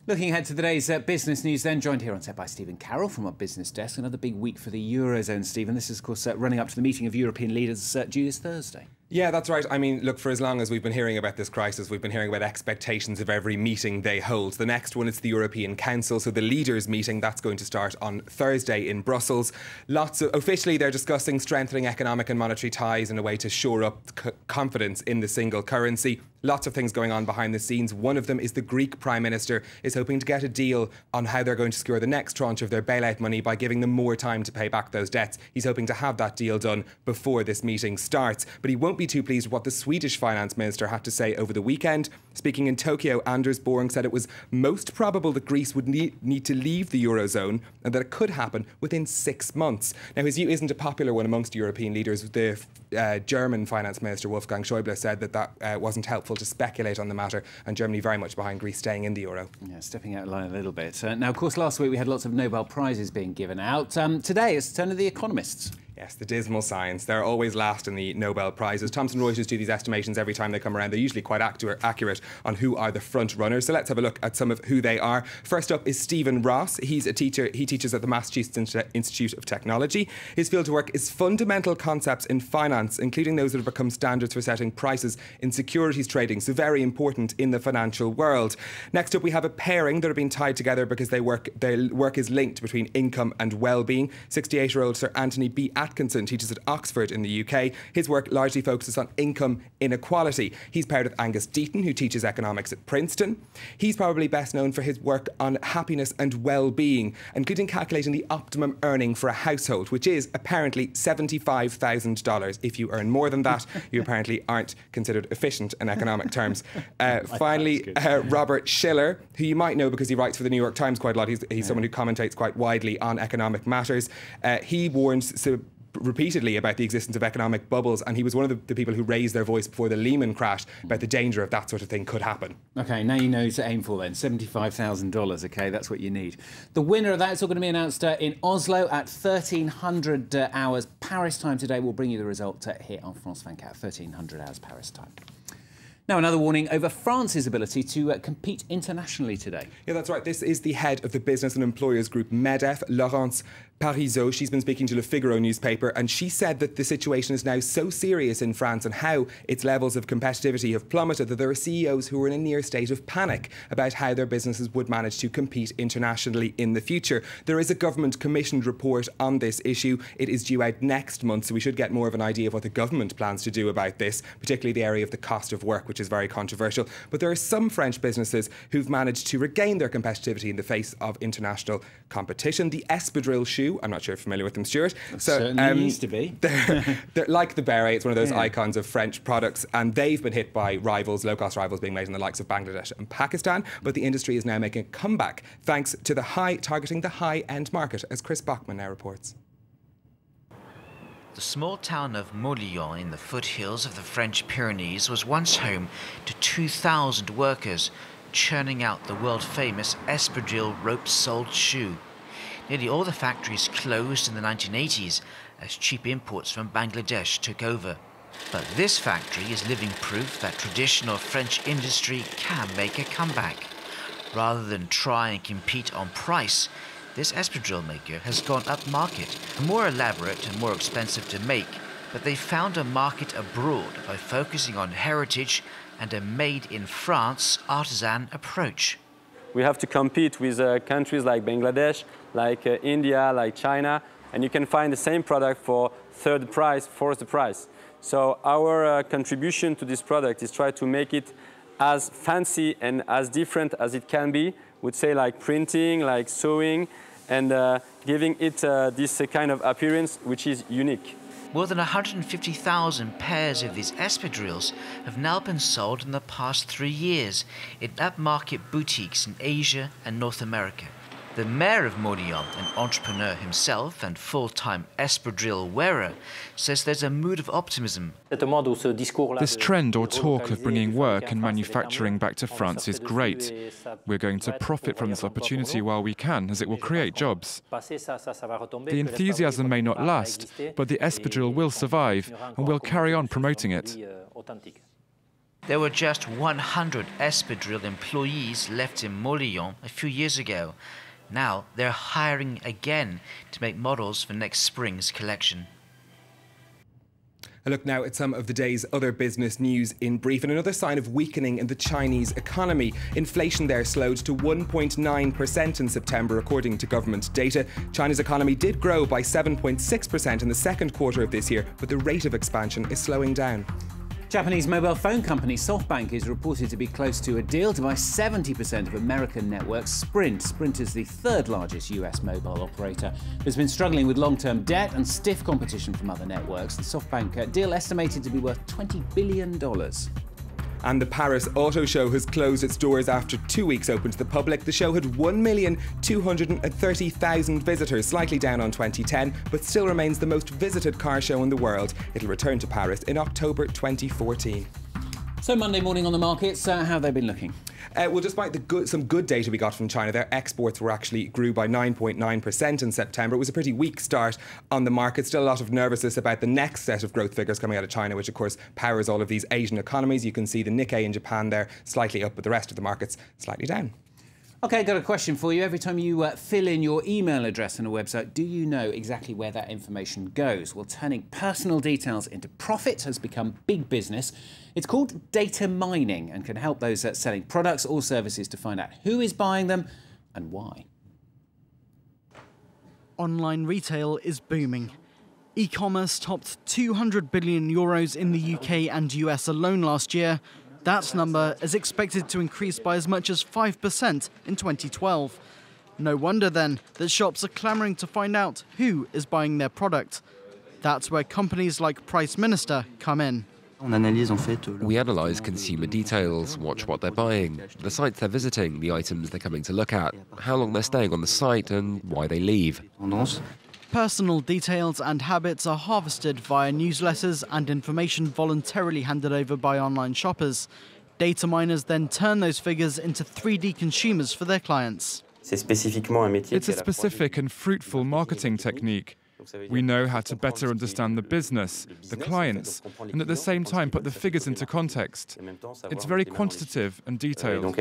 Looking ahead to today's business news then, joined here on set by Stephen Carroll from our business desk. Another big week for the Eurozone, Stephen. This is, of course, running up to the meeting of European leaders due this Thursday. Yeah, that's right. I mean, look, for as long as we've been hearing about this crisis, we've been hearing about expectations of every meeting they hold. The next one is the European Council, so the leaders' meeting, that's going to start on Thursday in Brussels. Officially, they're discussing strengthening economic and monetary ties in a way to shore up confidence in the single currency. Lots of things going on behind the scenes. One of them is the Greek Prime Minister is hoping to get a deal on how they're going to secure the next tranche of their bailout money by giving them more time to pay back those debts. He's hoping to have that deal done before this meeting starts. But he won't be too pleased with what the Swedish Finance Minister had to say over the weekend. Speaking in Tokyo, Anders Borg said it was most probable that Greece would need to leave the Eurozone and that it could happen within 6 months. Now, his view isn't a popular one amongst European leaders. The German Finance Minister Wolfgang Schäuble said that wasn't helpful to speculate on the matter, and Germany very much behind Greece staying in the euro. Yeah, stepping out of line a little bit. Now, of course, last week we had lots of Nobel Prizes being given out. Today it's the turn of the economists. Yes, the dismal science. They're always last in the Nobel Prizes. Thomson Reuters do these estimations every time they come around. They're usually quite accurate on who are the front runners. So let's have a look at some of who they are. First up is Stephen Ross. He's a teacher. He teaches at the Massachusetts Institute of Technology. His field of work is fundamental concepts in finance, including those that have become standards for setting prices in securities trading. So very important in the financial world. Next up, we have a pairing that are being tied together because their work is linked between income and well-being. 68-year-old Sir Anthony B. ATKINSON teaches at Oxford in the UK. His work largely focuses on income inequality. He's paired with Angus DEATON, who teaches economics at Princeton. He's probably best known for his work on happiness and well-being, including calculating the optimum earning for a household, which is apparently $75,000. If you earn more than that, you apparently aren't considered efficient in economic terms. Finally, Robert Schiller, who you might know because he writes for the New York Times quite a lot. He's someone who commentates quite widely on economic matters. He warns repeatedly about the existence of economic bubbles, and he was one of the people who raised their voice before the Lehman crash about the danger of that sort of thing could happen. OK, now you know to aim for then, $75,000, OK, that's what you need. The winner of that is all going to be announced in Oslo at 1300 hours Paris time today. We'll bring you the result here on France 24, 1300 hours Paris time. Now, another warning over France's ability to compete internationally today. Yeah, that's right. This is the head of the business and employers group MEDEF, Laurence Parisot. She's been speaking to Le Figaro newspaper, and she said that the situation is now so serious in France and how its levels of competitivity have plummeted that there are CEOs who are in a near state of panic about how their businesses would manage to compete internationally in the future. There is a government-commissioned report on this issue. It is due out next month, so we should get more of an idea of what the government plans to do about this, particularly the area of the cost of work, which is very controversial. But there are some French businesses who've managed to regain their competitivity in the face of international competition. The espadrille shoe, I'm not sure if you're familiar with them, Stuart. Certainly used to be. They're like the beret. It's one of those icons of French products, and they've been hit by rivals, low-cost rivals being made in the likes of Bangladesh and Pakistan. But the industry is now making a comeback thanks to targeting the high-end market, as Chris Bachman now reports. The small town of Morillon in the foothills of the French Pyrenees was once home to 2,000 workers churning out the world-famous espadrille rope-soled shoe. Nearly all the factories closed in the 1980s as cheap imports from Bangladesh took over. But this factory is living proof that traditional French industry can make a comeback. Rather than try and compete on price, this espadrille maker has gone upmarket, more elaborate and more expensive to make, but they found a market abroad by focusing on heritage and a made-in-France artisan approach. We have to compete with countries like Bangladesh, like India, like China, and you can find the same product for third the price, fourth the price. So our contribution to this product is try to make it as fancy and as different as it can be. Would say like printing, like sewing, and giving it this kind of appearance which is unique. More than 150,000 pairs of these espadrilles have now been sold in the past 3 years in upmarket boutiques in Asia and North America. The mayor of Morillon, an entrepreneur himself and full-time espadrille wearer, says there's a mood of optimism. This trend or talk of bringing work and manufacturing back to France is great. We're going to profit from this opportunity while we can, as it will create jobs. The enthusiasm may not last, but the espadrille will survive, and we'll carry on promoting it. There were just 100 espadrille employees left in Morillon a few years ago. Now they're hiring again to make models for next spring's collection. A look now at some of the day's other business news in brief, and another sign of weakening in the Chinese economy. Inflation there slowed to 1.9% in September, according to government data. China's economy did grow by 7.6% in the second quarter of this year, but the rate of expansion is slowing down. Japanese mobile phone company SoftBank is reported to be close to a deal to buy 70% of American network Sprint. Sprint is the third largest US mobile operator. It's been struggling with long-term debt and stiff competition from other networks. The SoftBank deal estimated to be worth $20 billion. And the Paris Auto Show has closed its doors after 2 weeks open to the public. The show had 1,230,000 visitors, slightly down on 2010, but still remains the most visited car show in the world. It'll return to Paris in October 2014. So Monday morning on the markets, how have they been looking? Well, despite some good data we got from China, their exports grew by 9.9% in September. It was a pretty weak start on the market. Still a lot of nervousness about the next set of growth figures coming out of China, which of course powers all of these Asian economies. You can see the Nikkei in Japan there slightly up, but the rest of the markets slightly down. OK, got a question for you. Every time you fill in your email address on a website, do you know exactly where that information goes? Well, turning personal details into profit has become big business. It's called data mining and can help those selling products or services to find out who is buying them and why. Online retail is booming. E-commerce topped €200 billion in the UK and US alone last year. That number is expected to increase by as much as 5% in 2012. No wonder then that shops are clamouring to find out who is buying their product. That's where companies like Price Minister come in. We analyse consumer details, watch what they're buying, the sites they're visiting, the items they're coming to look at, how long they're staying on the site and why they leave. Personal details and habits are harvested via newsletters and information voluntarily handed over by online shoppers. Data miners then turn those figures into 3D consumers for their clients. It's a specific and fruitful marketing technique. We know how to better understand the business, the clients, and at the same time put the figures into context. It's very quantitative and detailed.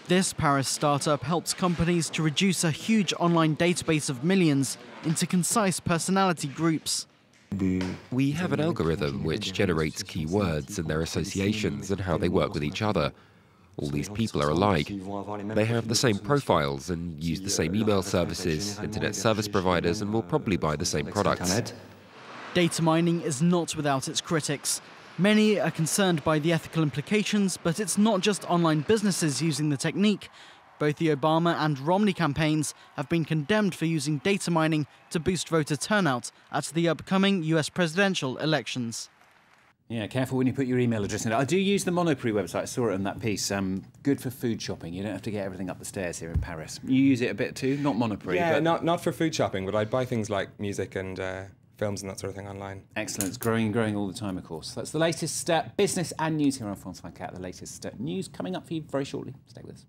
This Paris startup helps companies to reduce a huge online database of millions into concise personality groups. We have an algorithm which generates keywords and their associations and how they work with each other. All these people are alike. They have the same profiles and use the same email services, internet service providers, and will probably buy the same products. Data mining is not without its critics. Many are concerned by the ethical implications, but it's not just online businesses using the technique. Both the Obama and Romney campaigns have been condemned for using data mining to boost voter turnout at the upcoming US presidential elections. Yeah, careful when you put your email address in. I do use the Monoprix website. I saw it in that piece. Good for food shopping. You don't have to get everything up the stairs here in Paris. You use it a bit too? Not Monoprix. Yeah, but not for food shopping, but I'd buy things like music and films and that sort of thing online. Excellent. It's growing and growing all the time, of course. That's the latest business and news here on France 24. The latest news coming up for you very shortly. Stay with us.